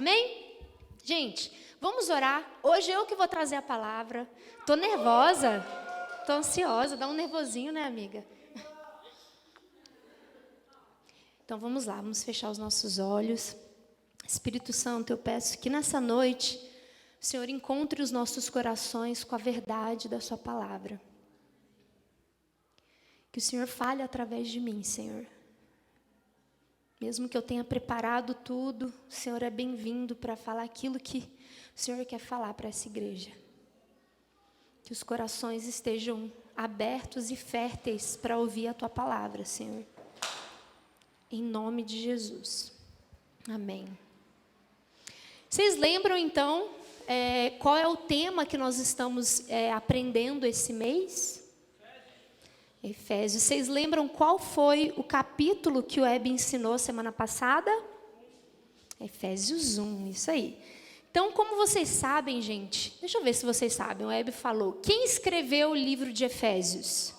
Amém? Gente, vamos orar. Hoje eu que vou trazer a palavra. Tô nervosa, tô ansiosa, dá um nervosinho, né, amiga? Então vamos lá, vamos fechar os nossos olhos. Espírito Santo, eu peço que nessa noite o Senhor encontre os nossos corações com a verdade da sua palavra. Que o Senhor fale através de mim, Senhor. Mesmo que eu tenha preparado tudo, o Senhor é bem-vindo para falar aquilo que o Senhor quer falar para essa igreja. Que os corações estejam abertos e férteis para ouvir a tua palavra, Senhor. Em nome de Jesus. Amém. Vocês lembram, então, qual é o tema que nós estamos aprendendo esse mês? Efésios. Vocês lembram qual foi o capítulo que o Web ensinou semana passada? Efésios 1, isso aí. Então, como vocês sabem, gente, deixa eu ver se vocês sabem, o Web falou, quem escreveu o livro de Efésios?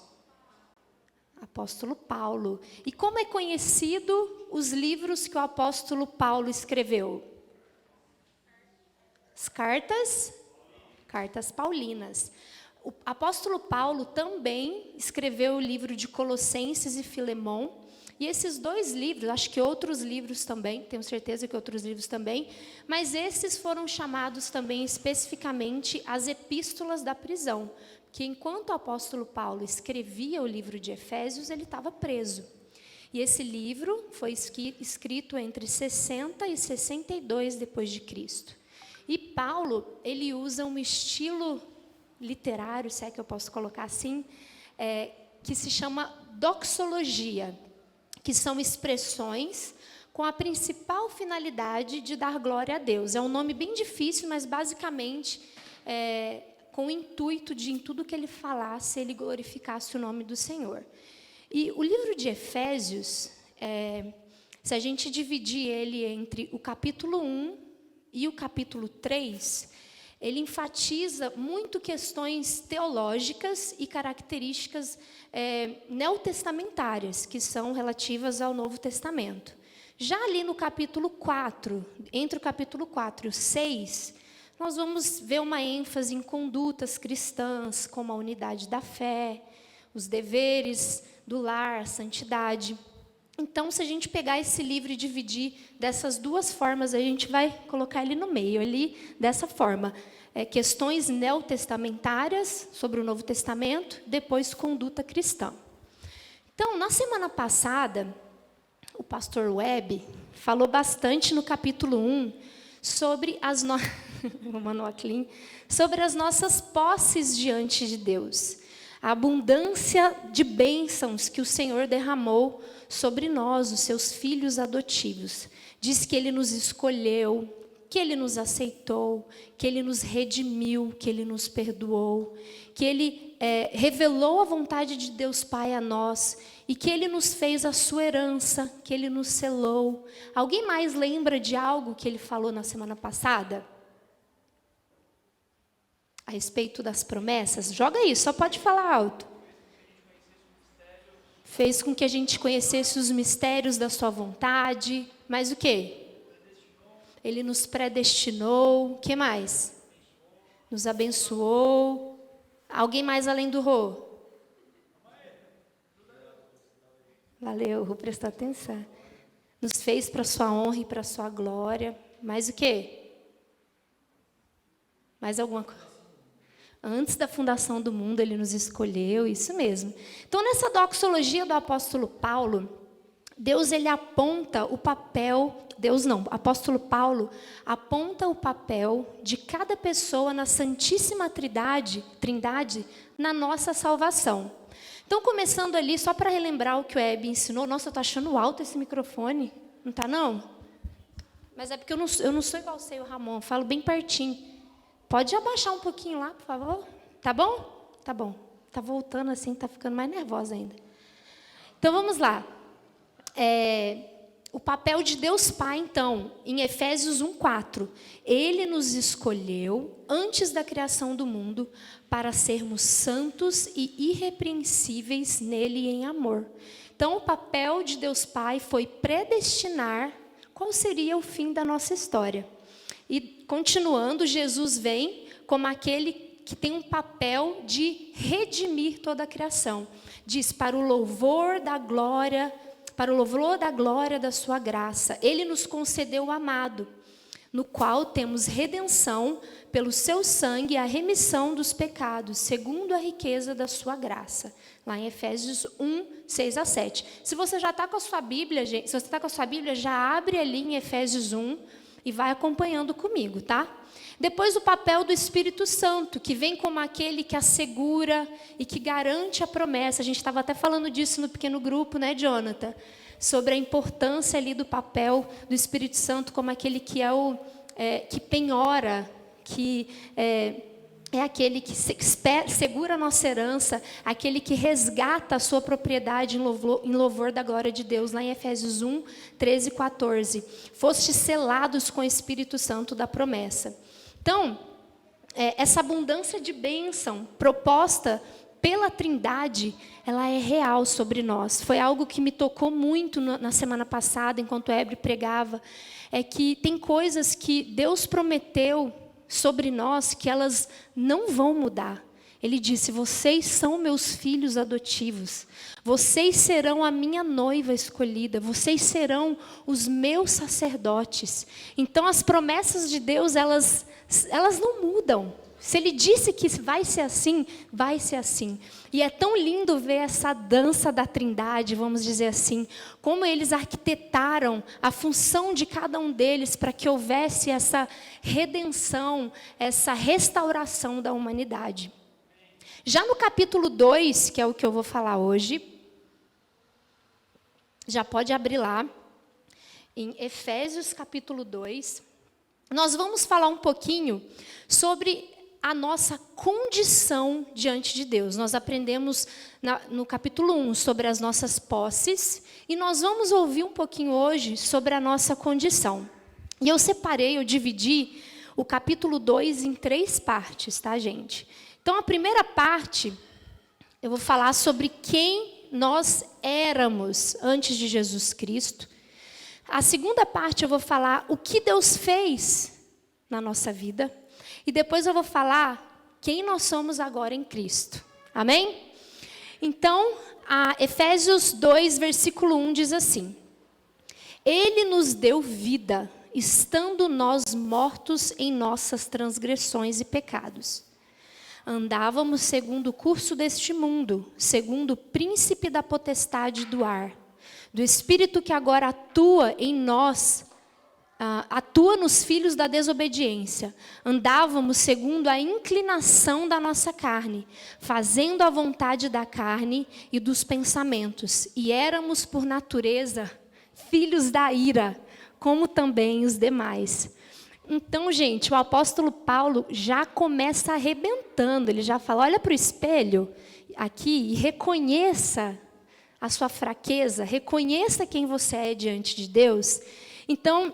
Apóstolo Paulo. E como é conhecido os livros que o apóstolo Paulo escreveu? As cartas paulinas. O apóstolo Paulo também escreveu o livro de Colossenses e Filemão. E esses dois livros, acho que outros livros também, tenho certeza que outros livros também, mas esses foram chamados também especificamente as epístolas da prisão. Que enquanto o apóstolo Paulo escrevia o livro de Efésios, ele estava preso. E esse livro foi escrito entre 60 e 62 depois de Cristo. E Paulo, ele usa um estilo literário, se é que eu posso colocar assim, que se chama doxologia, que são expressões com a principal finalidade de dar glória a Deus. É um nome bem difícil, mas basicamente com o intuito de, em tudo que ele falasse, ele glorificasse o nome do Senhor. E o livro de Efésios, se a gente dividir ele entre o capítulo 1 e o capítulo 3, ele enfatiza muito questões teológicas e características neotestamentárias, que são relativas ao Novo Testamento. Já ali no capítulo 4, entre o capítulo 4 e o 6, nós vamos ver uma ênfase em condutas cristãs, como a unidade da fé, os deveres do lar, a santidade. Então, se a gente pegar esse livro e dividir dessas duas formas, a gente vai colocar ele no meio, ali, dessa forma. Questões neotestamentárias sobre o Novo Testamento, depois conduta cristã. Então, na semana passada, o pastor Webb falou bastante no capítulo 1 sobre sobre as nossas posses diante de Deus. A abundância de bênçãos que o Senhor derramou sobre nós, os seus filhos adotivos. Diz que Ele nos escolheu, que Ele nos aceitou, que Ele nos redimiu, que Ele nos perdoou, que Ele revelou a vontade de Deus Pai a nós e que Ele nos fez a sua herança, que Ele nos selou. Alguém mais lembra de algo que Ele falou na semana passada? A respeito das promessas? Joga aí, só pode falar alto. Fez com que a gente conhecesse os mistérios da sua vontade. Mas o quê? Ele nos predestinou. O que mais? Nos abençoou. Alguém mais além do Rô? Valeu, Rô, prestou atenção. Nos fez para a sua honra e para a sua glória. Mais o quê? Mais alguma coisa? Antes da fundação do mundo, Ele nos escolheu, isso mesmo. Então, nessa doxologia do apóstolo Paulo, Deus, ele aponta o papel, apóstolo Paulo aponta o papel de cada pessoa na Santíssima Trindade na nossa salvação. Então, começando ali, só para relembrar o que o Web ensinou, nossa, eu estou achando alto esse microfone, não está não? Mas é porque eu não sou igual você e o Ramon, eu falo bem pertinho. Pode abaixar um pouquinho lá, por favor? Tá bom? Tá bom. Tá voltando assim, tá ficando mais nervosa ainda. Então, vamos lá. O papel de Deus Pai, então, em Efésios 1:4. Ele nos escolheu antes da criação do mundo para sermos santos e irrepreensíveis nele em amor. Então, o papel de Deus Pai foi predestinar qual seria o fim da nossa história. E continuando, Jesus vem como aquele que tem um papel de redimir toda a criação. Diz, para o louvor da glória da sua graça, ele nos concedeu o amado, no qual temos redenção pelo seu sangue e a remissão dos pecados, segundo a riqueza da sua graça. Lá em Efésios 1, 6 a 7. Se você já está com a sua Bíblia, gente, se você está com a sua Bíblia, já abre ali em Efésios 1 e vai acompanhando comigo, tá? Depois o papel do Espírito Santo, que vem como aquele que assegura e que garante a promessa. A gente estava até falando disso no pequeno grupo, né, Jonathan? Sobre a importância ali do papel do Espírito Santo como aquele que que penhora, que é aquele que segura a nossa herança, aquele que resgata a sua propriedade em louvor da glória de Deus. Lá em Efésios 1, 13 e 14. Fostes selados com o Espírito Santo da promessa. Então, essa abundância de bênção proposta pela Trindade, ela é real sobre nós. Foi algo que me tocou muito na semana passada, enquanto Hebre pregava, é que tem coisas que Deus prometeu sobre nós que elas não vão mudar. Ele disse, vocês são meus filhos adotivos, vocês serão a minha noiva escolhida, vocês serão os meus sacerdotes. Então as promessas de Deus, elas não mudam. Se ele disse que vai ser assim, vai ser assim. E é tão lindo ver essa dança da Trindade, vamos dizer assim, como eles arquitetaram a função de cada um deles para que houvesse essa redenção, essa restauração da humanidade. Já no capítulo 2, que é o que eu vou falar hoje, já pode abrir lá, em Efésios capítulo 2, nós vamos falar um pouquinho sobre a nossa condição diante de Deus. Nós aprendemos no capítulo 1 sobre as nossas posses, e nós vamos ouvir um pouquinho hoje sobre a nossa condição. E eu dividi o capítulo 2 em 3 partes, tá, gente? Então, a primeira parte, eu vou falar sobre quem nós éramos antes de Jesus Cristo. A segunda parte, eu vou falar o que Deus fez na nossa vida. E depois eu vou falar quem nós somos agora em Cristo. Amém? Então, Efésios 2, versículo 1 diz assim: Ele nos deu vida, estando nós mortos em nossas transgressões e pecados. Andávamos segundo o curso deste mundo, segundo o príncipe da potestade do ar, do espírito que agora atua em nós, atua nos filhos da desobediência. Andávamos segundo a inclinação da nossa carne, fazendo a vontade da carne e dos pensamentos, e éramos por natureza filhos da ira, como também os demais. Então, gente, o apóstolo Paulo já começa arrebentando. Ele já fala, olha para o espelho aqui e reconheça a sua fraqueza, reconheça quem você é diante de Deus. Então,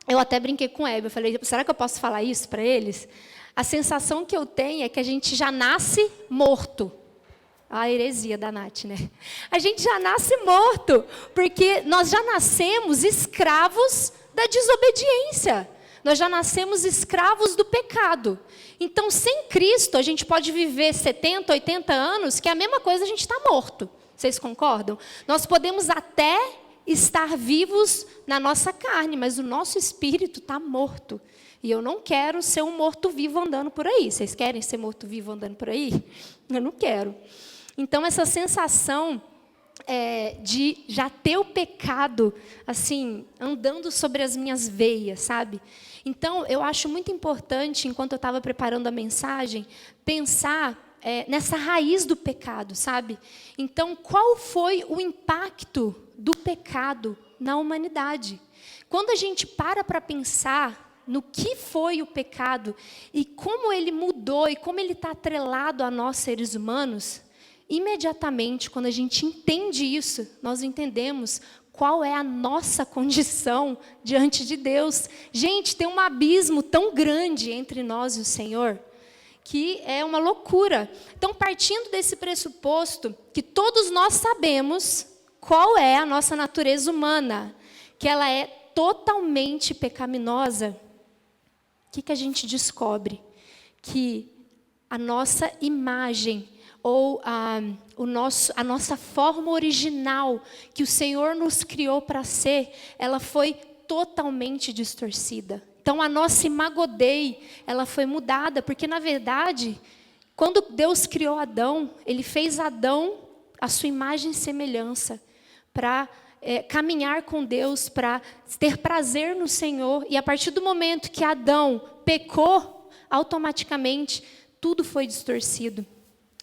eu até brinquei com o Hebe, eu falei, será que eu posso falar isso para eles? A sensação que eu tenho é que a gente já nasce morto. A heresia da Nath, né? A gente já nasce morto, porque nós já nascemos escravos da desobediência. Nós já nascemos escravos do pecado. Então, sem Cristo, a gente pode viver 70, 80 anos, que é a mesma coisa, a gente está morto. Vocês concordam? Nós podemos até estar vivos na nossa carne, mas o nosso espírito está morto. E eu não quero ser um morto-vivo andando por aí. Vocês querem ser morto-vivo andando por aí? Eu não quero. Então, essa sensação de já ter o pecado, assim, andando sobre as minhas veias, sabe? Então, eu acho muito importante, enquanto eu estava preparando a mensagem, pensar nessa raiz do pecado, sabe? Então, qual foi o impacto do pecado na humanidade? Quando a gente para pensar no que foi o pecado e como ele mudou e como ele está atrelado a nós, seres humanos, imediatamente, quando a gente entende isso, nós entendemos qual é a nossa condição diante de Deus. Gente, tem um abismo tão grande entre nós e o Senhor, que é uma loucura. Então, partindo desse pressuposto, que todos nós sabemos qual é a nossa natureza humana, que ela é totalmente pecaminosa, que a gente descobre? Que a nossa imagem, ou a nossa forma original, que o Senhor nos criou para ser, ela foi totalmente distorcida. Então, a nossa imagodei, ela foi mudada, porque, na verdade, quando Deus criou Adão, Ele fez Adão a sua imagem e semelhança, para caminhar com Deus, para ter prazer no Senhor. E a partir do momento que Adão pecou, automaticamente, tudo foi distorcido.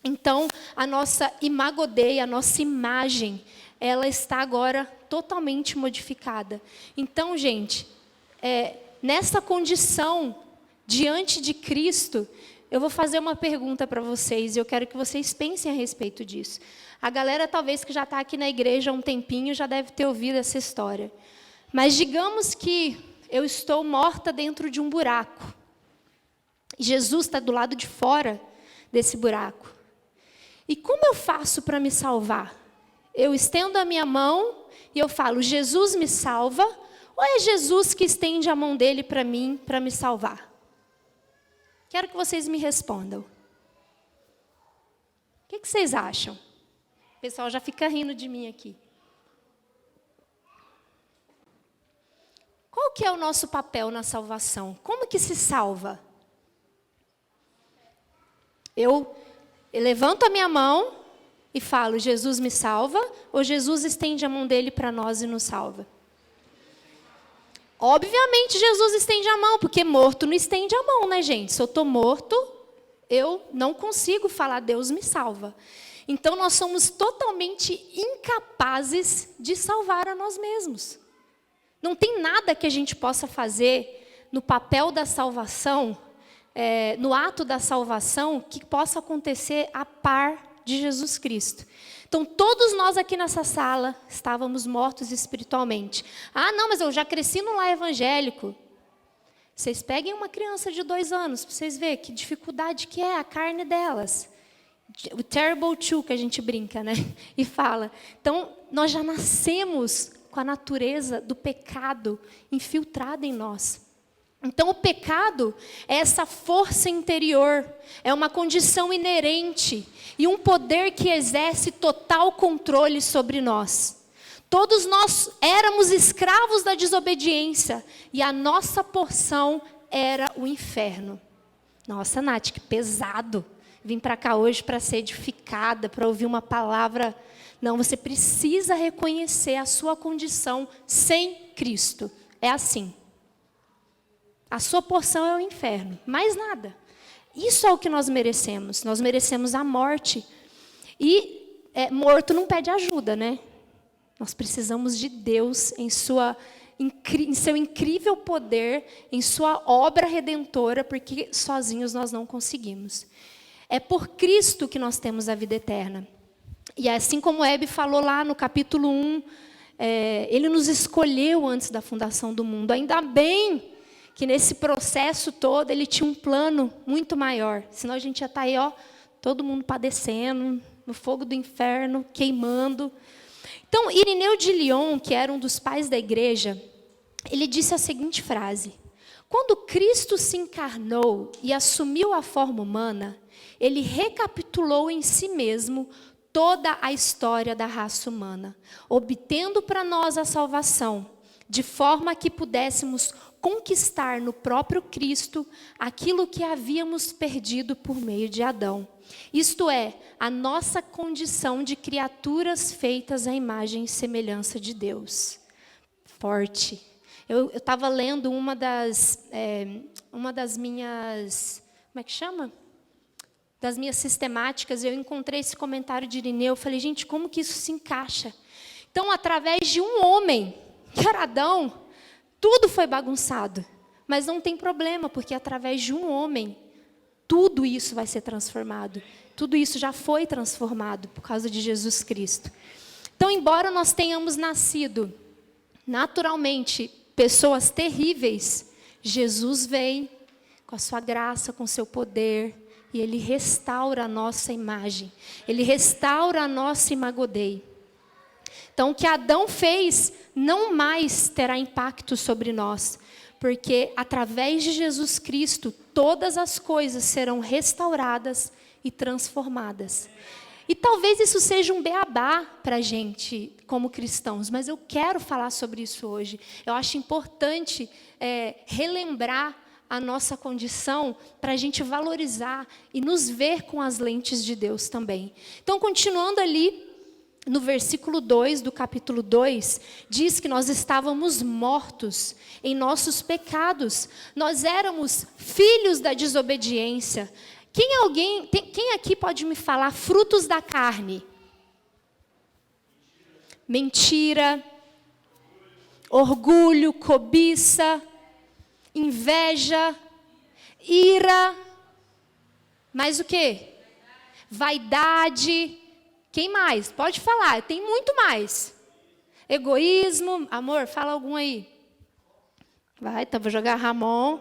Então, a nossa imagodei, a nossa imagem, ela está agora totalmente modificada. Então, gente, nessa condição, diante de Cristo, eu vou fazer uma pergunta para vocês, e eu quero que vocês pensem a respeito disso. A galera, talvez, que já está aqui na igreja há um tempinho, já deve ter ouvido essa história. Mas digamos que eu estou morta dentro de um buraco. Jesus está do lado de fora desse buraco. E como eu faço para me salvar? Eu estendo a minha mão e eu falo, Jesus me salva, ou é Jesus que estende a mão dele para mim, para me salvar? Quero que vocês me respondam. O que vocês acham? O pessoal já fica rindo de mim aqui. Qual que é o nosso papel na salvação? Como que se salva? Eu levanto a minha mão e falo, Jesus me salva, ou Jesus estende a mão dele para nós e nos salva? Obviamente Jesus estende a mão, porque morto não estende a mão, né, gente? Se eu estou morto, eu não consigo falar, Deus me salva. Então, nós somos totalmente incapazes de salvar a nós mesmos. Não tem nada que a gente possa fazer no papel da salvação, no ato da salvação, que possa acontecer a par de Jesus Cristo. Então, todos nós aqui nessa sala estávamos mortos espiritualmente. Ah, não, mas eu já cresci no lar evangélico. Vocês peguem uma criança de 2 anos, para vocês verem que dificuldade que é a carne delas. O terrible two que a gente brinca, né? E fala. Então, nós já nascemos com a natureza do pecado infiltrada em nós. Então, o pecado é essa força interior, é uma condição inerente e um poder que exerce total controle sobre nós. Todos nós éramos escravos da desobediência e a nossa porção era o inferno. Nossa, Nath, que pesado. Vim para cá hoje para ser edificada, para ouvir uma palavra. Não, você precisa reconhecer a sua condição sem Cristo. É assim. A sua porção é o inferno, mais nada. Isso é o que nós merecemos. Nós merecemos a morte. E morto não pede ajuda, né? Nós precisamos de Deus em seu incrível poder, em sua obra redentora, porque sozinhos nós não conseguimos. É por Cristo que nós temos a vida eterna. E assim como Hebe falou lá no capítulo 1, Ele nos escolheu antes da fundação do mundo. Ainda bem que nesse processo todo Ele tinha um plano muito maior. Senão a gente já está aí, todo mundo padecendo, no fogo do inferno, queimando. Então, Irineu de Lyon, que era um dos pais da igreja, ele disse a seguinte frase: quando Cristo se encarnou e assumiu a forma humana, Ele recapitulou em si mesmo toda a história da raça humana, obtendo para nós a salvação, de forma que pudéssemos conquistar no próprio Cristo aquilo que havíamos perdido por meio de Adão. Isto é, a nossa condição de criaturas feitas à imagem e semelhança de Deus. Forte. Eu estava lendo uma das minhas... Como é que chama? Das minhas sistemáticas, eu encontrei esse comentário de Irineu. Eu falei, gente, como que isso se encaixa? Então, através de um homem, que era Adão, tudo foi bagunçado. Mas não tem problema, porque através de um homem, tudo isso vai ser transformado. Tudo isso já foi transformado por causa de Jesus Cristo. Então, embora nós tenhamos nascido naturalmente pessoas terríveis, Jesus veio com a sua graça, com o seu poder, e Ele restaura a nossa imagem. Ele restaura a nossa imagodei. Então, o que Adão fez não mais terá impacto sobre nós, porque através de Jesus Cristo, todas as coisas serão restauradas e transformadas. E talvez isso seja um beabá para a gente, como cristãos, mas eu quero falar sobre isso hoje. Eu acho importante relembrar a nossa condição para a gente valorizar e nos ver com as lentes de Deus também. Então, continuando ali, no versículo 2 do capítulo 2, diz que nós estávamos mortos em nossos pecados. Nós éramos filhos da desobediência. Quem aqui pode me falar frutos da carne? Mentira, orgulho, cobiça, inveja, ira, mais o quê? Vaidade. Quem mais? Pode falar, tem muito mais. Egoísmo, amor, fala algum aí. Vai, então vou jogar Ramon.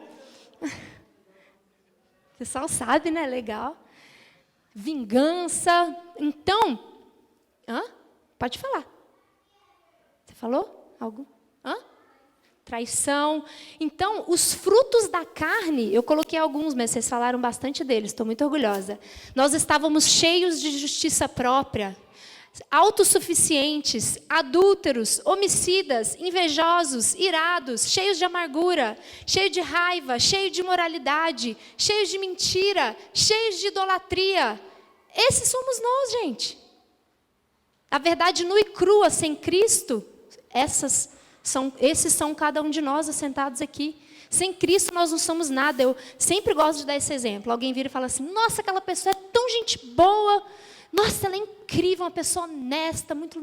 O pessoal sabe, né? Legal. Vingança. Então, pode falar. Você falou algo? Traição. Então, os frutos da carne, eu coloquei alguns, mas vocês falaram bastante deles, estou muito orgulhosa. Nós estávamos cheios de justiça própria, autossuficientes, adúlteros, homicidas, invejosos, irados, cheios de amargura, cheios de raiva, cheios de imoralidade, cheios de mentira, cheios de idolatria. Esses somos nós, gente. A verdade nua e crua, sem Cristo, esses são cada um de nós assentados aqui. Sem Cristo nós não somos nada. Eu sempre gosto de dar esse exemplo. Alguém vira e fala assim, nossa, aquela pessoa é tão gente boa, nossa, ela é incrível, uma pessoa honesta, muito...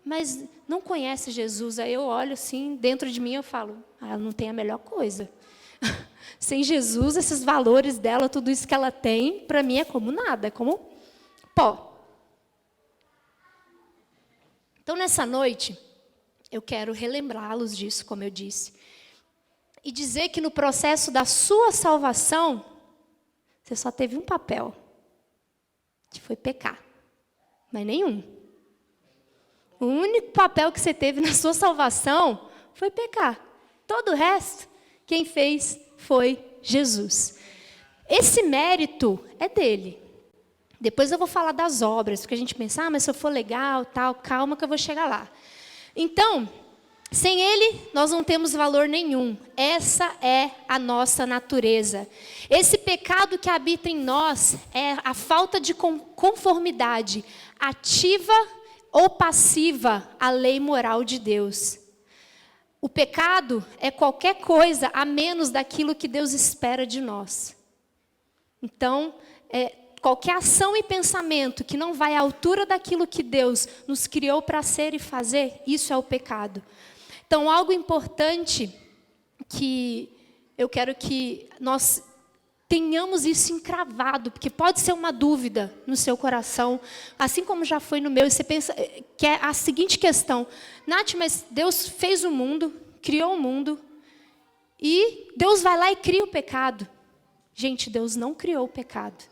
mas não conhece Jesus. Aí eu olho assim, dentro de mim eu falo, ela não tem a melhor coisa. Sem Jesus, esses valores dela, tudo isso que ela tem, para mim é como nada, é como pó. Então, nessa noite, eu quero relembrá-los disso, como eu disse. E dizer que no processo da sua salvação, você só teve um papel, que foi pecar. Mas nenhum. O único papel que você teve na sua salvação foi pecar. Todo o resto, quem fez foi Jesus. Esse mérito é dele. Depois eu vou falar das obras, porque a gente pensa, mas se eu for legal, tal, calma que eu vou chegar lá. Então, sem Ele, nós não temos valor nenhum. Essa é a nossa natureza. Esse pecado que habita em nós é a falta de conformidade ativa ou passiva à lei moral de Deus. O pecado é qualquer coisa a menos daquilo que Deus espera de nós. Então, qualquer ação e pensamento que não vai à altura daquilo que Deus nos criou para ser e fazer, isso é o pecado. Então, algo importante que eu quero que nós tenhamos isso encravado, porque pode ser uma dúvida no seu coração, assim como já foi no meu, e você pensa que é a seguinte questão, Nath, mas Deus fez o mundo, criou o mundo, e Deus vai lá e cria o pecado. Gente, Deus não criou o pecado.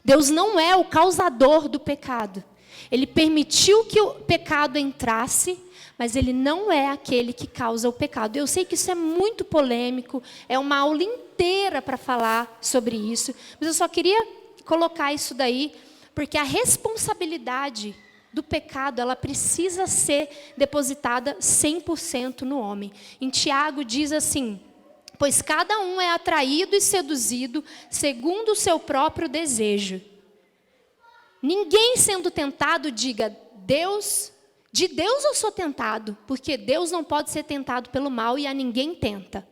Deus não é o causador do pecado. Ele permitiu que o pecado entrasse, mas Ele não é aquele que causa o pecado. Eu sei que isso é muito polêmico, é uma aula inteira para falar sobre isso, mas eu só queria colocar isso daí, porque a responsabilidade do pecado, ela precisa ser depositada 100% no homem. Em Tiago diz assim, pois cada um é atraído e seduzido segundo o seu próprio desejo. Ninguém sendo tentado diga, de Deus eu sou tentado, porque Deus não pode ser tentado pelo mal e a ninguém tenta.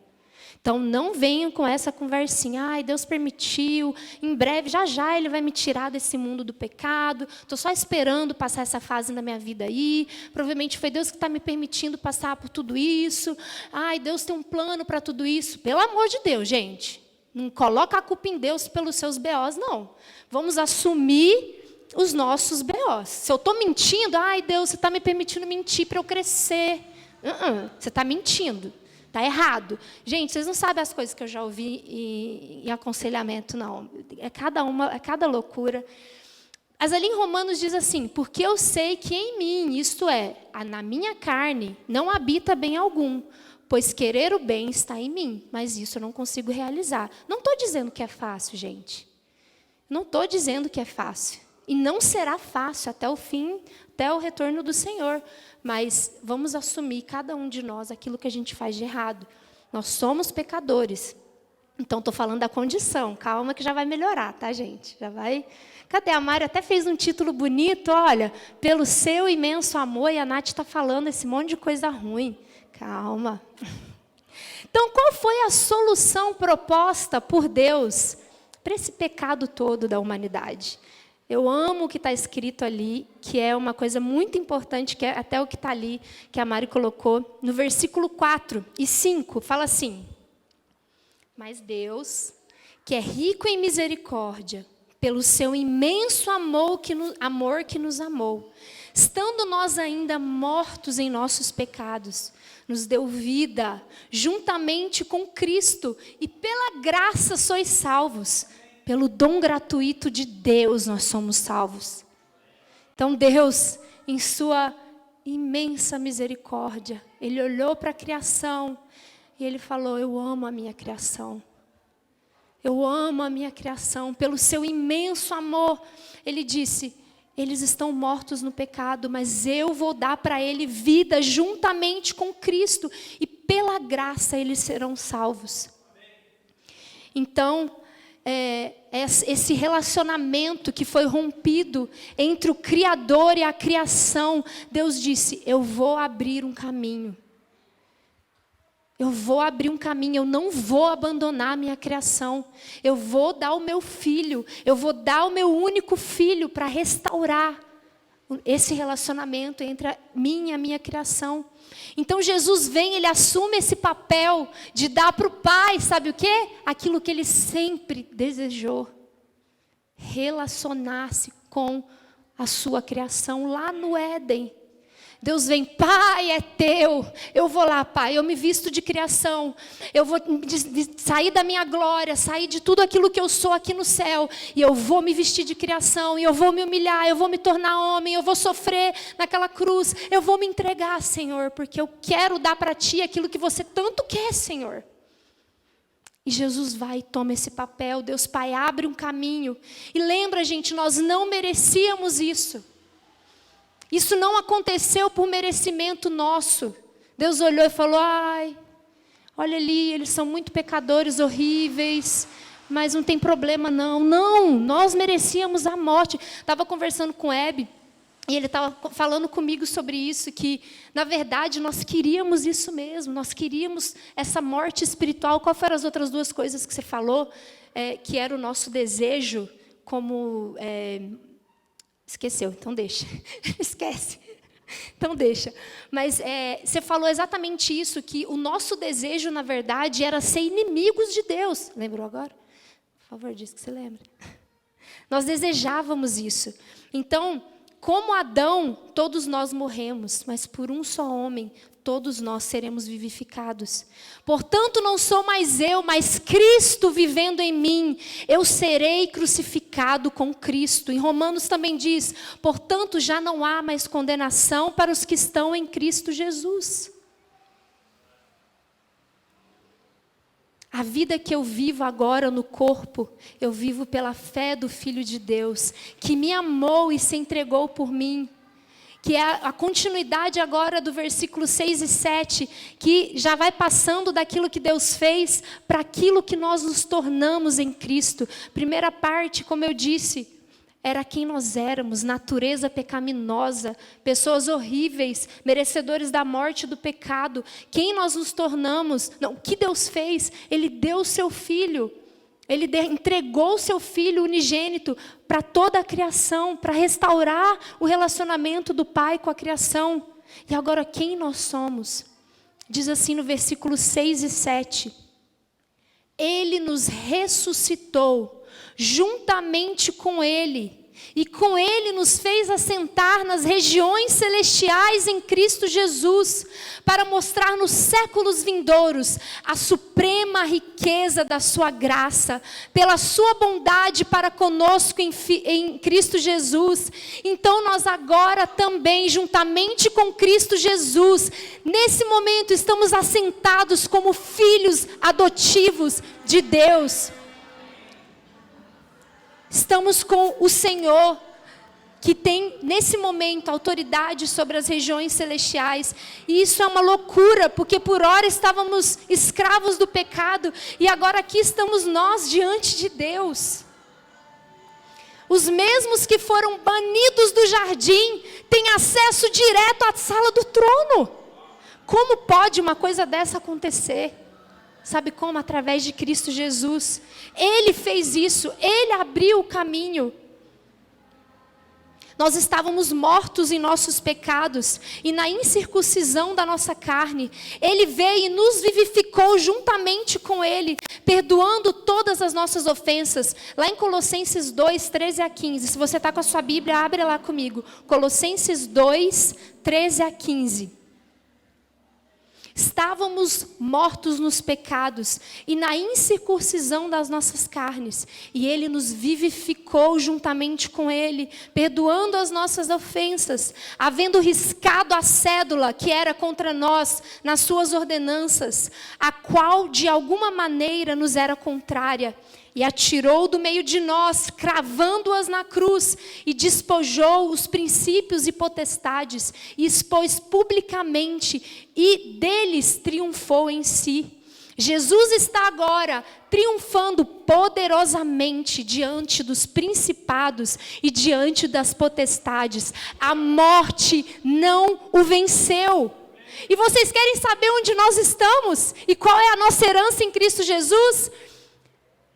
Então não venham com essa conversinha, ai, Deus permitiu, em breve, já Ele vai me tirar desse mundo do pecado, estou só esperando passar essa fase na minha vida aí, provavelmente foi Deus que está me permitindo passar por tudo isso, ai, Deus tem um plano para tudo isso. Pelo amor de Deus, gente, não coloca a culpa em Deus pelos seus BOs, não. Vamos assumir os nossos BOs. Se eu estou mentindo, ai, Deus, você está me permitindo mentir para eu crescer. Você está mentindo. Está errado. Gente, vocês não sabem as coisas que eu já ouvi em aconselhamento, não. É cada loucura. Mas ali em Romanos diz assim, porque eu sei que em mim, isto é, na minha carne, não habita bem algum. pois querer o bem está em mim, mas isso eu não consigo realizar. Não estou dizendo que é fácil, gente. Não estou dizendo que é fácil. E não será fácil até o fim, até o retorno do Senhor. Mas vamos assumir, cada um de nós, aquilo que a gente faz de errado. Nós somos pecadores. Então, estou falando da condição. Calma que já vai melhorar, tá, gente? Já vai... Cadê? A Mari até fez um título bonito. Olha, pelo seu imenso amor. E a Nath está falando esse monte de coisa ruim. Calma. Então, qual foi a solução proposta por Deus para esse pecado todo da humanidade? Eu amo o que está escrito ali, que é uma coisa muito importante, que é até o que está ali, que a Mari colocou, no versículo 4 e 5, fala assim: mas Deus, que é rico em misericórdia, pelo seu imenso amor que nos amou, estando nós ainda mortos em nossos pecados, nos deu vida, juntamente com Cristo, e pela graça sois salvos. Pelo dom gratuito de Deus nós somos salvos. Então Deus, em sua imensa misericórdia, Ele olhou para a criação e Ele falou: eu amo a minha criação. Eu amo a minha criação. Pelo seu imenso amor, Ele disse: eles estão mortos no pecado, mas eu vou dar para ele vida juntamente com Cristo. E pela graça eles serão salvos. Então, esse relacionamento que foi rompido entre o Criador e a criação, Deus disse: eu vou abrir um caminho. Eu vou abrir um caminho, eu não vou abandonar a minha criação. Eu vou dar o meu filho, eu vou dar o meu único filho para restaurar esse relacionamento entre mim e a minha criação. Então Jesus vem, Ele assume esse papel de dar para o Pai, sabe o quê? Aquilo que Ele sempre desejou. Relacionar-se com a sua criação lá no Éden. Deus vem: Pai, é teu. Eu vou lá, Pai, eu me visto de criação. Eu vou sair da minha glória, sair de tudo aquilo que eu sou aqui no céu. E eu vou me vestir de criação, e eu vou me humilhar, eu vou me tornar homem, eu vou sofrer naquela cruz. Eu vou me entregar, Senhor, porque eu quero dar para Ti aquilo que você tanto quer, Senhor. E Jesus vai e toma esse papel. Deus Pai abre um caminho. E lembra, gente, nós não merecíamos isso. Isso não aconteceu por merecimento nosso. Deus olhou e falou: ai, olha ali, eles são muito pecadores, horríveis, mas não tem problema não. Não, nós merecíamos a morte. Estava conversando com o Hebe, e ele estava falando comigo sobre isso, que, na verdade, nós queríamos isso mesmo, nós queríamos essa morte espiritual. Qual foram as outras duas coisas que você falou? Que era o nosso desejo como... Esqueceu, então deixa. Esquece. Então deixa. Mas você falou exatamente isso, que o nosso desejo, na verdade, era ser inimigos de Deus. Lembrou agora? Por favor, diz que você lembra. Nós desejávamos isso. Então, como Adão, todos nós morremos, mas por um só homem, todos nós seremos vivificados. Portanto, não sou mais eu, mas Cristo vivendo em mim. Eu serei crucificado com Cristo. Em Romanos também diz: portanto, já não há mais condenação para os que estão em Cristo Jesus. A vida que eu vivo agora no corpo, eu vivo pela fé do Filho de Deus, que me amou e se entregou por mim. Que é a continuidade agora do versículo 6 e 7, que já vai passando daquilo que Deus fez para aquilo que nós nos tornamos em Cristo. Primeira parte, como eu disse, era quem nós éramos: natureza pecaminosa, pessoas horríveis, merecedores da morte e do pecado. Quem nós nos tornamos? Não, o que Deus fez? Ele deu o seu Filho. Ele entregou o seu Filho unigênito para toda a criação, para restaurar o relacionamento do Pai com a criação. E agora quem nós somos? Diz assim no versículo 6 e 7. Ele nos ressuscitou juntamente com Ele E com Ele nos fez assentar nas regiões celestiais em Cristo Jesus, para mostrar nos séculos vindouros a suprema riqueza da sua graça, pela sua bondade para conosco em Cristo Jesus. Então nós agora também, juntamente com Cristo Jesus, nesse momento estamos assentados como filhos adotivos de Deus. Estamos com o Senhor, que tem nesse momento autoridade sobre as regiões celestiais. E isso é uma loucura, porque por hora estávamos escravos do pecado, e agora aqui estamos nós diante de Deus. Os mesmos que foram banidos do jardim têm acesso direto à sala do trono. Como pode uma coisa dessa acontecer? Sabe como? Através de Cristo Jesus. Ele fez isso, Ele abriu o caminho. Nós estávamos mortos em nossos pecados, e na incircuncisão da nossa carne, Ele veio e nos vivificou juntamente com Ele, perdoando todas as nossas ofensas. Lá em Colossenses 2, 13 a 15, se você está com a sua Bíblia, abre lá comigo. Colossenses 2, 13 a 15. Estávamos mortos nos pecados e na incircuncisão das nossas carnes, e Ele nos vivificou juntamente com Ele, perdoando as nossas ofensas, havendo riscado a cédula que era contra nós nas suas ordenanças, a qual de alguma maneira nos era contrária, e atirou do meio de nós, cravando-as na cruz, e despojou os princípios e potestades, e expôs publicamente, e deles triunfou em si. Jesus está agora triunfando poderosamente diante dos principados e diante das potestades. A morte não o venceu. E vocês querem saber onde nós estamos? E qual é a nossa herança em Cristo Jesus?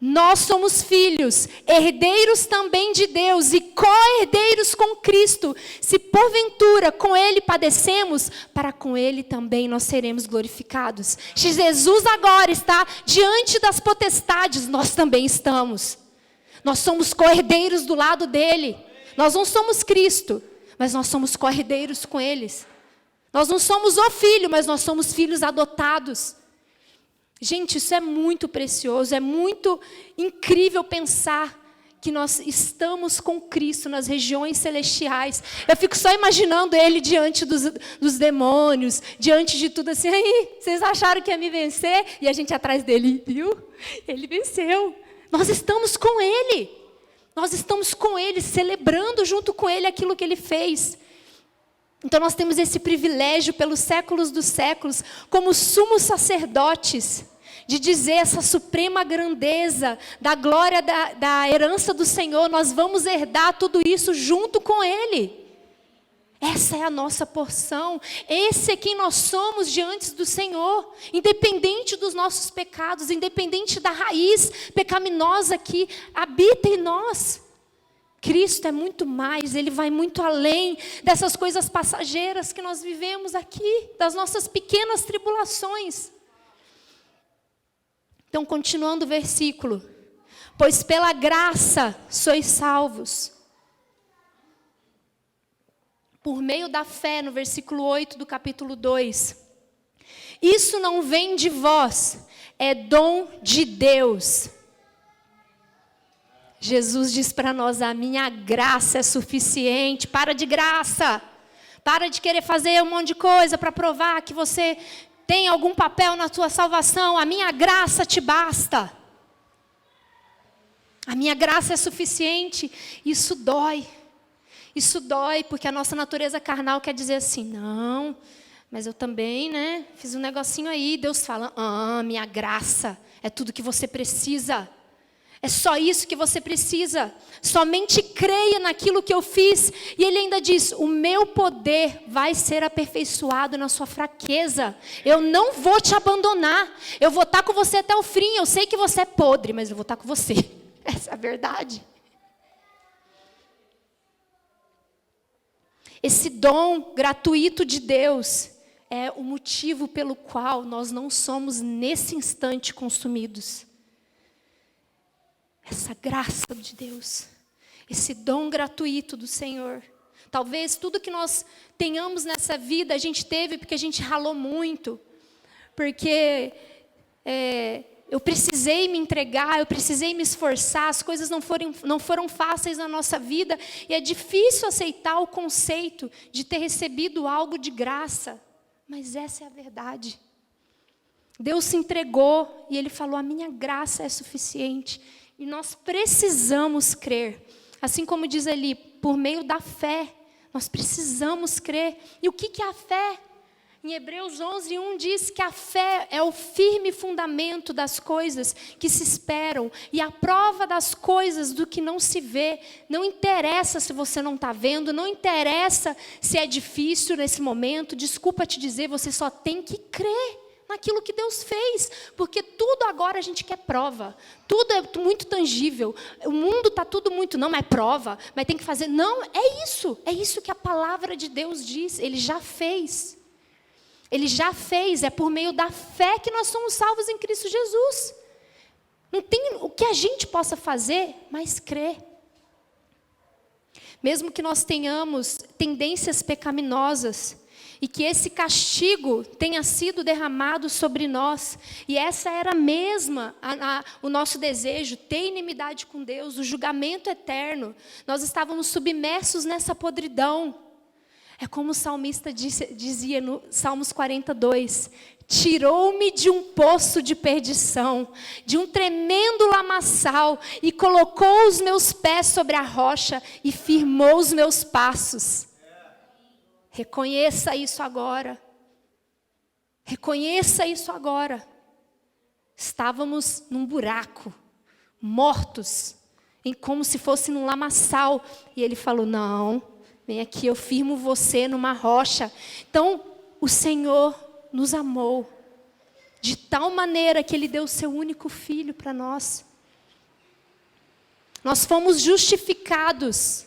Nós somos filhos, herdeiros também de Deus e co-herdeiros com Cristo. Se porventura com Ele padecemos, para com Ele também nós seremos glorificados. Se Jesus agora está diante das potestades, nós também estamos. Nós somos co-herdeiros do lado dEle. Nós não somos Cristo, mas nós somos co-herdeiros com eles. Nós não somos o filho, mas nós somos filhos adotados. Gente, isso é muito precioso, é muito incrível pensar que nós estamos com Cristo nas regiões celestiais. Eu fico só imaginando Ele diante dos demônios, diante de tudo assim. Aí, vocês acharam que ia me vencer? E a gente atrás dele, viu? Ele venceu. Nós estamos com Ele. Nós estamos com Ele, celebrando junto com Ele aquilo que Ele fez. Então nós temos esse privilégio pelos séculos dos séculos, como sumos sacerdotes, de dizer essa suprema grandeza da glória da herança do Senhor. Nós vamos herdar tudo isso junto com Ele. Essa é a nossa porção. Esse é quem nós somos diante do Senhor. Independente dos nossos pecados, independente da raiz pecaminosa que habita em nós. Cristo é muito mais, Ele vai muito além dessas coisas passageiras que nós vivemos aqui, das nossas pequenas tribulações. Então, continuando o versículo. Pois pela graça sois salvos. Por meio da fé, no versículo 8 do capítulo 2. Isso não vem de vós, é dom de Deus. Jesus diz para nós, a minha graça é suficiente. Para de graça. Para de querer fazer um monte de coisa para provar que você tem algum papel na tua salvação. A minha graça te basta. A minha graça é suficiente. Isso dói. Isso dói, porque a nossa natureza carnal quer dizer assim, não, mas eu também, fiz um negocinho aí. Deus fala, minha graça é tudo que você precisa. É só isso que você precisa. Somente creia naquilo que eu fiz. E Ele ainda diz, o meu poder vai ser aperfeiçoado na sua fraqueza. Eu não vou te abandonar. Eu vou estar com você até o fim. Eu sei que você é podre, mas eu vou estar com você. Essa é a verdade. Esse dom gratuito de Deus é o motivo pelo qual nós não somos nesse instante consumidos. Essa graça de Deus. esse dom gratuito do Senhor. Talvez tudo que nós tenhamos nessa vida, a gente teve porque a gente ralou muito, porque eu precisei me entregar, eu precisei me esforçar, as coisas não foram fáceis na nossa vida, e é difícil aceitar o conceito de ter recebido algo de graça, mas essa é a verdade. Deus se entregou e Ele falou, a minha graça é suficiente, e nós precisamos crer, assim como diz ali, por meio da fé, nós precisamos crer. E o que é a fé? Em Hebreus 11:1 diz que a fé é o firme fundamento das coisas que se esperam e a prova das coisas do que não se vê. Não interessa se você não está vendo, não interessa se é difícil nesse momento, desculpa te dizer, você só tem que crer naquilo que Deus fez, porque tudo agora a gente quer prova, tudo é muito tangível, o mundo está tudo muito, não, mas prova, mas tem que fazer, não, é isso que a palavra de Deus diz, Ele já fez, é por meio da fé que nós somos salvos em Cristo Jesus, não tem o que a gente possa fazer, mas crer, mesmo que nós tenhamos tendências pecaminosas, e que esse castigo tenha sido derramado sobre nós. E essa era mesma o nosso desejo, ter inimidade com Deus, o julgamento eterno. Nós estávamos submersos nessa podridão. É como o salmista dizia no Salmos 42, tirou-me de um poço de perdição, de um tremendo lamaçal, e colocou os meus pés sobre a rocha e firmou os meus passos. Reconheça isso agora. Reconheça isso agora. Estávamos num buraco, mortos, como se fosse num lamaçal. E Ele falou, não, vem aqui, eu firmo você numa rocha. Então, o Senhor nos amou, de tal maneira que Ele deu o seu único filho para nós. Nós fomos justificados.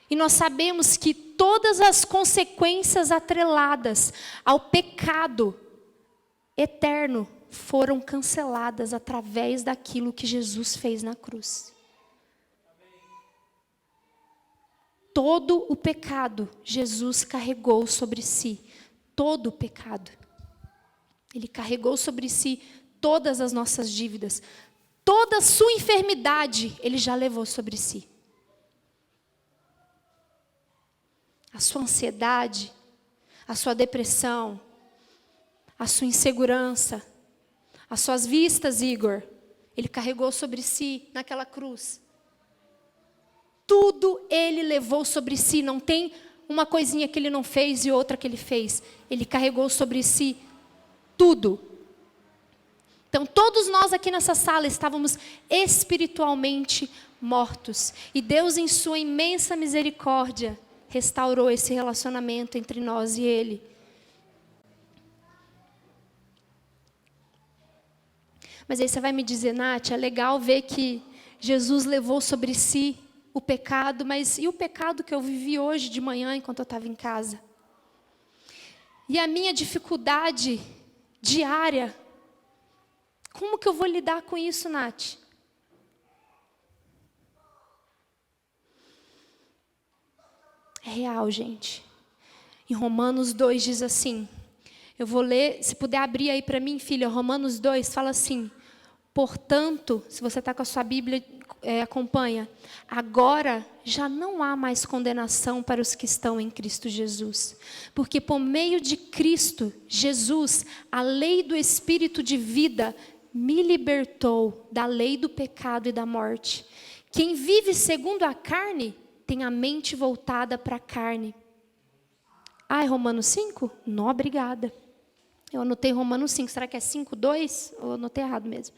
E nós sabemos que todas as consequências atreladas ao pecado eterno foram canceladas através daquilo que Jesus fez na cruz. Todo o pecado Jesus carregou sobre si. Todo o pecado. Ele carregou sobre si todas as nossas dívidas. Toda a sua enfermidade Ele já levou sobre si. A sua ansiedade, a sua depressão, a sua insegurança, as suas vistas, Igor, Ele carregou sobre si naquela cruz. Tudo Ele levou sobre si, não tem uma coisinha que Ele não fez e outra que Ele fez. Ele carregou sobre si tudo. Então todos nós aqui nessa sala estávamos espiritualmente mortos. E Deus, em sua imensa misericórdia, restaurou esse relacionamento entre nós e Ele. Mas aí você vai me dizer, Nath, é legal ver que Jesus levou sobre si o pecado, mas e o pecado que eu vivi hoje de manhã enquanto eu estava em casa? E a minha dificuldade diária, como que eu vou lidar com isso, Nath? É real, gente. Em Romanos 2 diz assim, eu vou ler, se puder abrir aí para mim, filha, Romanos 2 fala assim, portanto, se você está com a sua Bíblia, acompanha, agora já não há mais condenação para os que estão em Cristo Jesus, porque por meio de Cristo Jesus, a lei do Espírito de vida me libertou da lei do pecado e da morte. Quem vive segundo a carne, tem a mente voltada para a carne. Ah, é Romanos 5? Não, obrigada. Eu anotei Romanos 5. Será que é 5:2? Ou eu anotei errado mesmo?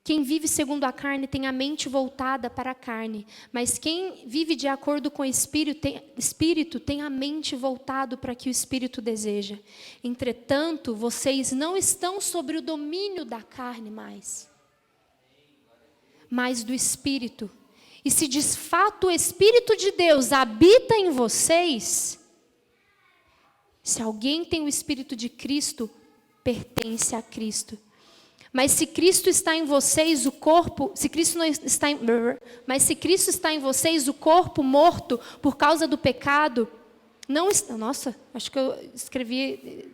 Quem vive segundo a carne tem a mente voltada para a carne. Mas quem vive de acordo com o Espírito tem a mente voltada para o que o Espírito deseja. Entretanto, vocês não estão sobre o domínio da carne mais, mas do Espírito. E se de fato o Espírito de Deus habita em vocês, se alguém tem o Espírito de Cristo, pertence a Cristo. Mas se Cristo está em vocês, o corpo, mas se Cristo está em vocês, o corpo morto por causa do pecado, não está. Nossa, acho que eu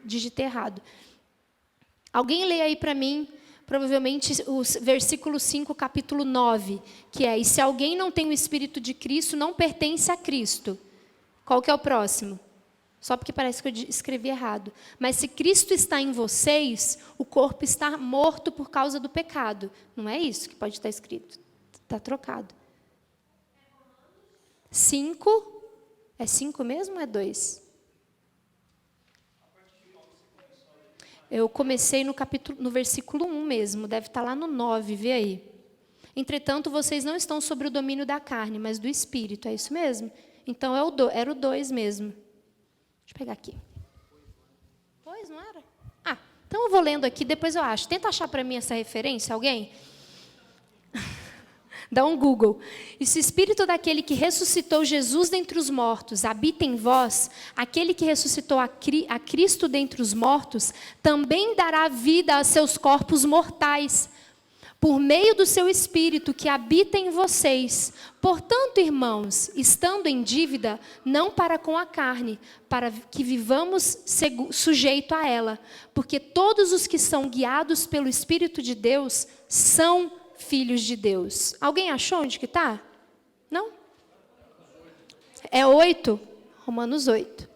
digitei errado. Alguém lê aí para mim, provavelmente o versículo 5, capítulo 9, que é: e se alguém não tem o Espírito de Cristo, não pertence a Cristo. Qual que é o próximo? Só porque parece que eu escrevi errado. Mas se Cristo está em vocês, o corpo está morto por causa do pecado. Não é isso que pode estar escrito. Está trocado. 5. É 5 mesmo ou é 2? Eu comecei no versículo 1 mesmo. Deve estar lá no 9, vê aí. Entretanto, vocês não estão sob o domínio da carne, mas do Espírito. É isso mesmo? Então, era o 2 mesmo. Deixa eu pegar aqui. Pois, não era? Ah, então eu vou lendo aqui, depois eu acho. Tenta achar para mim essa referência, alguém? Dá um Google. E se o Espírito daquele que ressuscitou Jesus dentre os mortos habita em vós, aquele que ressuscitou a Cristo dentre os mortos, também dará vida a seus corpos mortais, por meio do seu Espírito que habita em vocês. Portanto, irmãos, estando em dívida, não para com a carne, para que vivamos sujeito a ela, porque todos os que são guiados pelo Espírito de Deus são filhos de Deus. Alguém achou onde que está? Não? É 8? Romanos 8.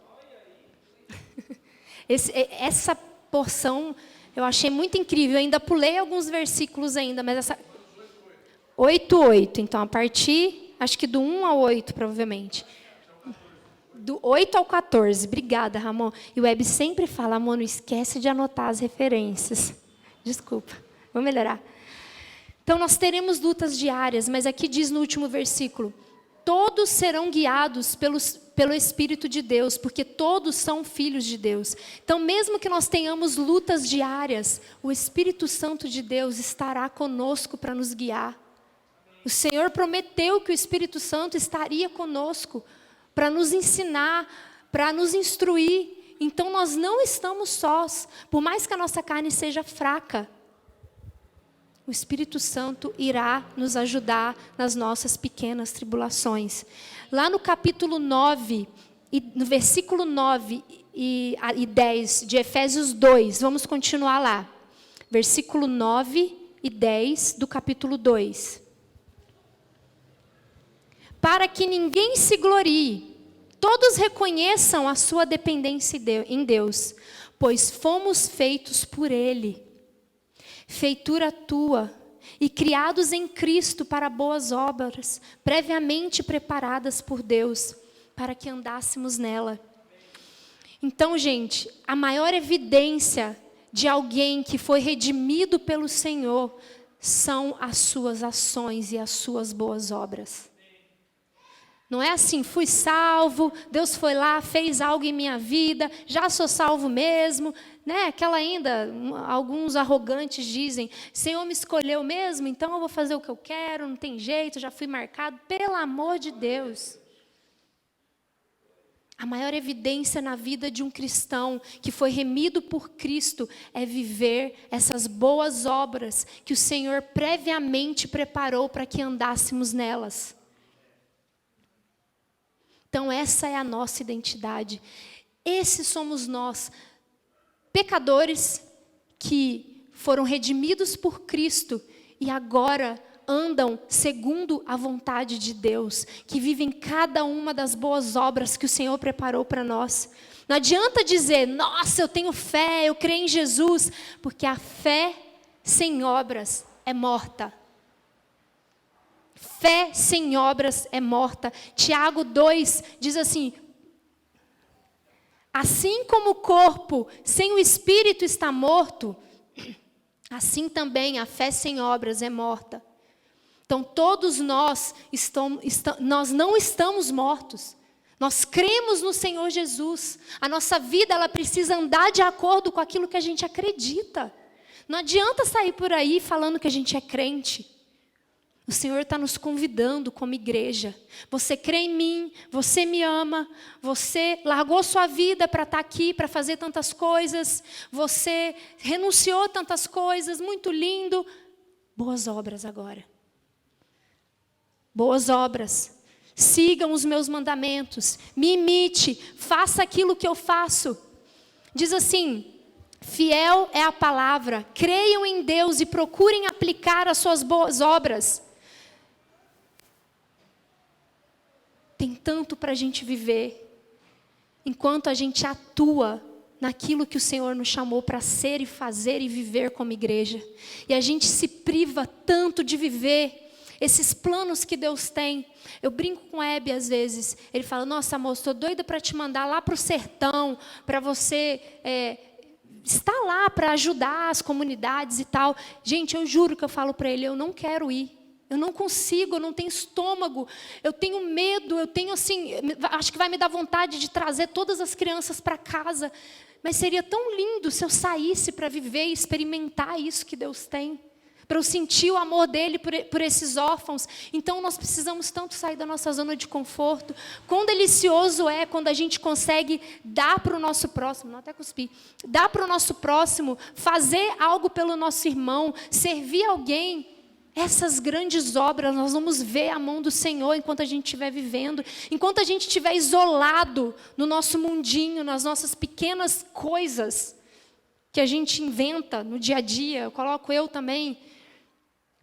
Essa porção eu achei muito incrível. Eu ainda pulei alguns versículos ainda, mas essa 8:8. Então, a partir, acho que do 1 ao 8, provavelmente. Do 8 ao 14. Obrigada, Ramon. E o Web sempre fala: amor, não esquece de anotar as referências. Desculpa, vou melhorar. Então, nós teremos lutas diárias, mas aqui diz no último versículo: todos serão guiados pelo Espírito de Deus, porque todos são filhos de Deus. Então, mesmo que nós tenhamos lutas diárias, o Espírito Santo de Deus estará conosco para nos guiar. O Senhor prometeu que o Espírito Santo estaria conosco para nos ensinar, para nos instruir. Então, nós não estamos sós, por mais que a nossa carne seja fraca. O Espírito Santo irá nos ajudar nas nossas pequenas tribulações. Lá no capítulo 9, no versículo 9 e 10 de Efésios 2, vamos continuar lá. Versículo 9 e 10 do capítulo 2. Para que ninguém se glorie, todos reconheçam a sua dependência em Deus, pois fomos feitos por Ele. Feitura tua, e criados em Cristo para boas obras, previamente preparadas por Deus, para que andássemos nela. Então, gente, a maior evidência de alguém que foi redimido pelo Senhor são as suas ações e as suas boas obras. Não é assim: fui salvo, Deus foi lá, fez algo em minha vida, já sou salvo mesmo. Né? Aquela ainda, alguns arrogantes dizem: Senhor me escolheu mesmo, então eu vou fazer o que eu quero, não tem jeito, já fui marcado. Pelo amor de Deus. A maior evidência na vida de um cristão que foi remido por Cristo é viver essas boas obras que o Senhor previamente preparou para que andássemos nelas. Então, essa é a nossa identidade. Esses somos nós, pecadores que foram redimidos por Cristo e agora andam segundo a vontade de Deus, que vivem cada uma das boas obras que o Senhor preparou para nós. Não adianta dizer: nossa, eu tenho fé, eu creio em Jesus, porque a fé sem obras é morta. Fé sem obras é morta. Tiago 2 diz assim: assim como o corpo sem o espírito está morto, assim também a fé sem obras é morta. Então todos nós não estamos mortos. Nós cremos no Senhor Jesus. A nossa vida, ela precisa andar de acordo com aquilo que a gente acredita. Não adianta sair por aí falando que a gente é crente. O Senhor está nos convidando como igreja. Você crê em mim, você me ama, você largou sua vida para estar aqui, para fazer tantas coisas, você renunciou a tantas coisas, muito lindo. Boas obras agora. Boas obras. Sigam os meus mandamentos, me imite, faça aquilo que eu faço. Diz assim: fiel é a palavra, creiam em Deus e procurem aplicar as suas boas obras. Tem tanto para a gente viver, enquanto a gente atua naquilo que o Senhor nos chamou para ser e fazer e viver como igreja. E a gente se priva tanto de viver esses planos que Deus tem. Eu brinco com o Hebe às vezes, ele fala: nossa, amor, estou doida para te mandar lá para o sertão, para você estar lá para ajudar as comunidades e tal. Gente, eu juro que eu falo para ele: eu não quero ir. Eu não consigo, eu não tenho estômago, eu tenho medo, eu tenho assim, acho que vai me dar vontade de trazer todas as crianças para casa. Mas seria tão lindo se eu saísse para viver e experimentar isso que Deus tem. Para eu sentir o amor dele por esses órfãos. Então nós precisamos tanto sair da nossa zona de conforto. Quão delicioso é quando a gente consegue dar para o nosso próximo, não até cuspir, dar para o nosso próximo, fazer algo pelo nosso irmão, servir alguém. Essas grandes obras, nós vamos ver a mão do Senhor enquanto a gente estiver vivendo. Enquanto a gente estiver isolado no nosso mundinho, nas nossas pequenas coisas que a gente inventa no dia a dia, eu coloco eu também,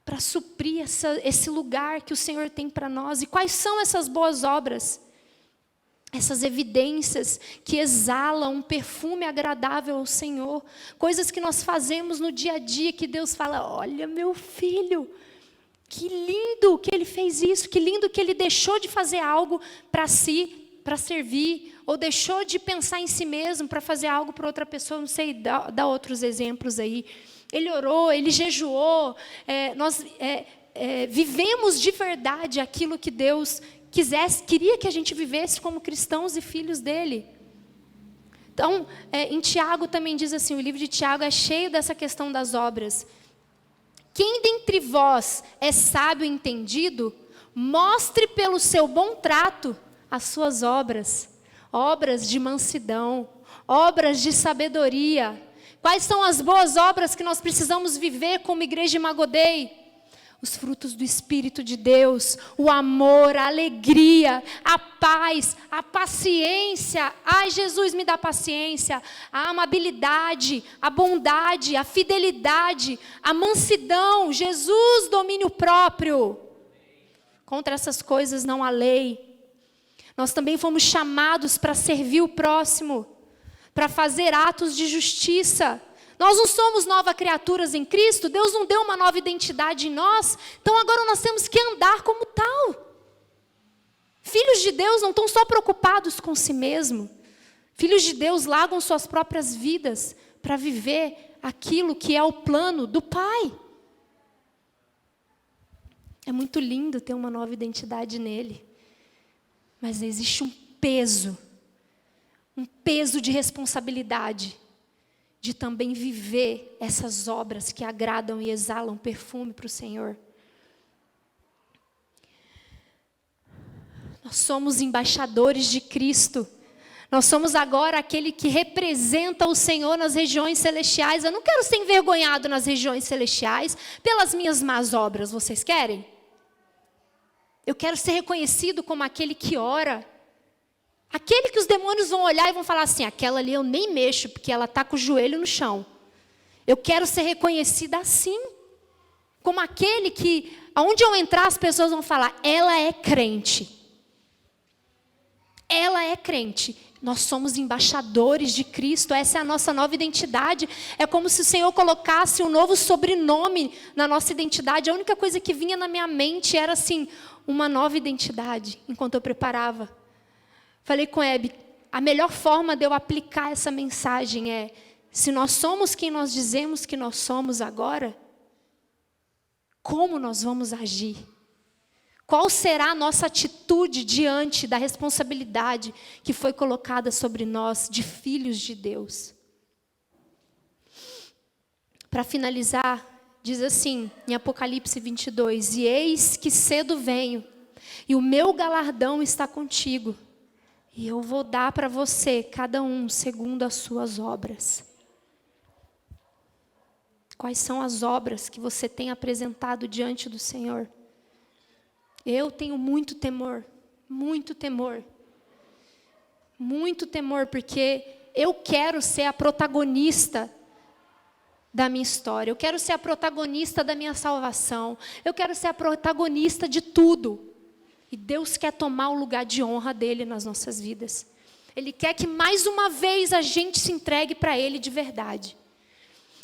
para suprir esse lugar que o Senhor tem para nós. E quais são essas boas obras? Essas evidências que exalam um perfume agradável ao Senhor. Coisas que nós fazemos no dia a dia, que Deus fala: olha, meu filho, que lindo que ele fez isso, que lindo que ele deixou de fazer algo para si, para servir, ou deixou de pensar em si mesmo para fazer algo para outra pessoa. Não sei, dá outros exemplos aí. Ele orou, ele jejuou, nós vivemos de verdade aquilo que Deus queria que a gente vivesse como cristãos e filhos dele. Então, em Tiago também diz assim, o livro de Tiago é cheio dessa questão das obras. Quem dentre vós é sábio e entendido, mostre pelo seu bom trato as suas obras. Obras de mansidão, obras de sabedoria. Quais são as boas obras que nós precisamos viver como igreja Imagodei? Os frutos do Espírito de Deus, o amor, a alegria, a paz, a paciência. Ai, Jesus, me dá paciência. A amabilidade, a bondade, a fidelidade, a mansidão. Jesus, domínio próprio. Contra essas coisas não há lei. Nós também fomos chamados para servir o próximo, para fazer atos de justiça. Nós não somos novas criaturas em Cristo, Deus não deu uma nova identidade em nós, então agora nós temos que andar como tal. Filhos de Deus não estão só preocupados com si mesmo. Filhos de Deus largam suas próprias vidas para viver aquilo que é o plano do Pai. É muito lindo ter uma nova identidade nele, mas existe um peso de responsabilidade, de também viver essas obras que agradam e exalam perfume para o Senhor. Nós somos embaixadores de Cristo. Nós somos agora aquele que representa o Senhor nas regiões celestiais. Eu não quero ser envergonhado nas regiões celestiais pelas minhas más obras. Vocês querem? Eu quero ser reconhecido como aquele que ora. Aquele que os demônios vão olhar e vão falar assim: aquela ali eu nem mexo, porque ela está com o joelho no chão. Eu quero ser reconhecida assim. Como aquele que, aonde eu entrar, as pessoas vão falar: ela é crente. Ela é crente. Nós somos embaixadores de Cristo. Essa é a nossa nova identidade. É como se o Senhor colocasse um novo sobrenome na nossa identidade. A única coisa que vinha na minha mente era assim, uma nova identidade, enquanto eu preparava. Falei com Hebe, a melhor forma de eu aplicar essa mensagem é: se nós somos quem nós dizemos que nós somos agora, como nós vamos agir? Qual será a nossa atitude diante da responsabilidade que foi colocada sobre nós de filhos de Deus? Para finalizar, Diz assim, em Apocalipse 22, e eis que cedo venho, e o meu galardão está contigo, e eu vou dar para você, cada um, segundo as suas obras. Quais são as obras que você tem apresentado diante do Senhor? Eu tenho muito temor, porque eu quero ser a protagonista da minha história, eu quero ser a protagonista da minha salvação, eu quero ser a protagonista de tudo. E Deus quer tomar o lugar de honra dele nas nossas vidas. Ele quer que mais uma vez a gente se entregue para Ele de verdade.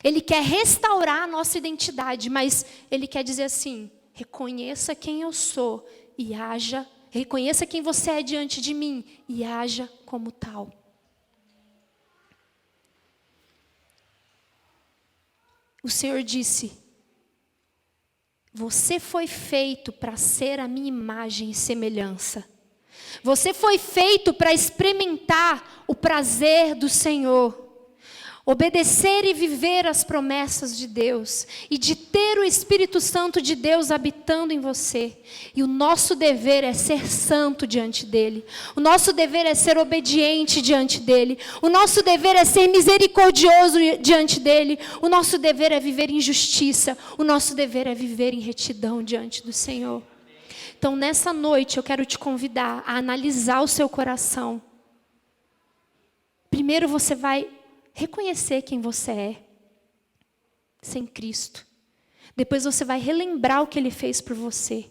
Ele quer restaurar a nossa identidade, mas Ele quer dizer assim, reconheça quem eu sou e haja, reconheça quem você é diante de mim e haja como tal. O Senhor disse, você foi feito para ser a minha imagem e semelhança. Você foi feito para experimentar o prazer do Senhor. Obedecer e viver as promessas de Deus. E de ter o Espírito Santo de Deus habitando em você. E o nosso dever é ser santo diante dEle. O nosso dever é ser obediente diante dEle. O nosso dever é ser misericordioso diante dEle. O nosso dever é viver em justiça. O nosso dever é viver em retidão diante do Senhor. Então, nessa noite, eu quero te convidar a analisar o seu coração. Primeiro, você vai reconhecer quem você é, sem Cristo. Depois você vai relembrar o que Ele fez por você.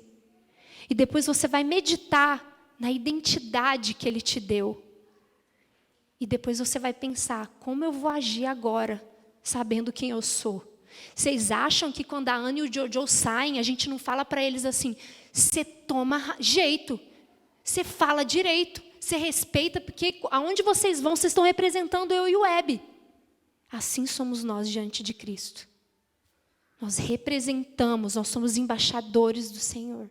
E depois você vai meditar na identidade que Ele te deu. E depois você vai pensar, como eu vou agir agora, sabendo quem eu sou? Vocês acham que quando a Ana e o Jojo saem, a gente não fala para eles assim, você toma jeito, você fala direito, você respeita, porque aonde vocês vão, vocês estão representando eu e o Web. Assim somos nós diante de Cristo. Nós representamos, nós somos embaixadores do Senhor.